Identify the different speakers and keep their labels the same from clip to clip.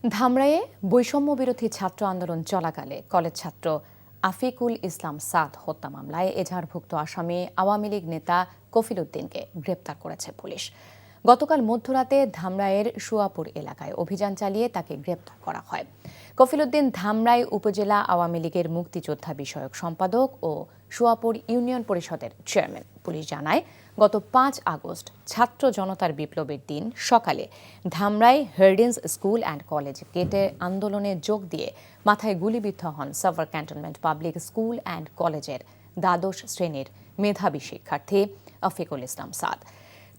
Speaker 1: ধামরাইয়ে বৈষম্য বিরোধী ছাত্র আন্দোলন চলাকালে কলেজ ছাত্র আফিকুল ইসলাম সাদ হত্যা মামলায় এজাহারভুক্ত আসামি আওয়ামী লীগ নেতা কফিল উদ্দিনকে গ্রেপ্তার করেছে পুলিশ। গতকাল মধ্যরাতে ধামরাইয়ের সুয়াপুর এলাকায় অভিযান চালিয়ে তাকে গ্রেপ্তার করা হয়। কফিল উদ্দিন ধামরাই উপজেলা আওয়ামী লীগের মুক্তিযোদ্ধা বিষয়ক সম্পাদক ও সুয়াপুর ইউনিয়ন পরিষদের চেয়ারম্যান। পুলিশ জানায়, গত ৫ আগস্ট ছাত্র জনতার বিপ্লবের দিন সকালে Dhamrai Hardinge school and college গেটে আন্দোলনে যোগ দিয়ে মাথায় গুলিবিদ্ধ হন Savar cantonment public school and কলেজের দ্বাদশ শ্রেণীর মেধাবী শিক্ষার্থী আফিকুল ইসলাম সাদ।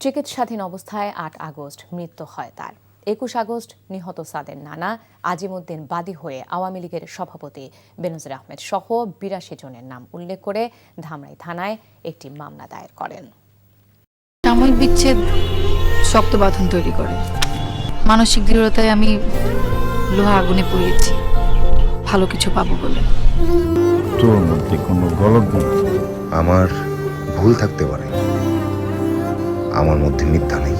Speaker 1: চিকিৎসাধীন অবস্থায় ৮ আগস্ট মৃত্যু হয় তার। ২১ আগস্ট নিহত সাদের নানা আজিমউদ্দিন বাদী হয়ে আওয়ামী লীগের সভাপতি বেনজির আহমেদ সহ ৮২ জনের নাম উল্লেখ করে ধামরাই থানায় একটি মামলা দায়ের করেন।
Speaker 2: সাময়িক বিচ্ছেদ শক্ত বাঁধন তৈরি করে। মানসিক দৃঢ়তায় আমি লোহা আগুনে পুড়িয়েছি ভালো কিছু পাবো বলে।
Speaker 3: তোর মধ্যে কোনো গলদ নেই।
Speaker 4: আমার ভুল থাকতে পারে, আমার মধ্যে মিথ্যা নেই।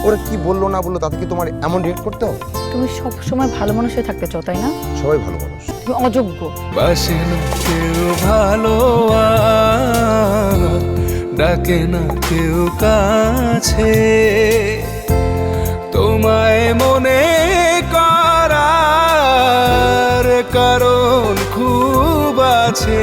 Speaker 5: ওরা কি বললো না বললো তাতে কি তোমার এমন রিয়েক্ট করতে হবে?
Speaker 2: তুমি সব সময় ভালো মানুষ হয়ে থাকতে চাও, তাই না?
Speaker 5: সবাই ভালো মানুষ।
Speaker 2: তুমি অযোগ্য।
Speaker 6: বাসে না কেউ ভালো, ডাকে না কেউ কাছে, তোমায় মনে করার কারণ খুব আছে।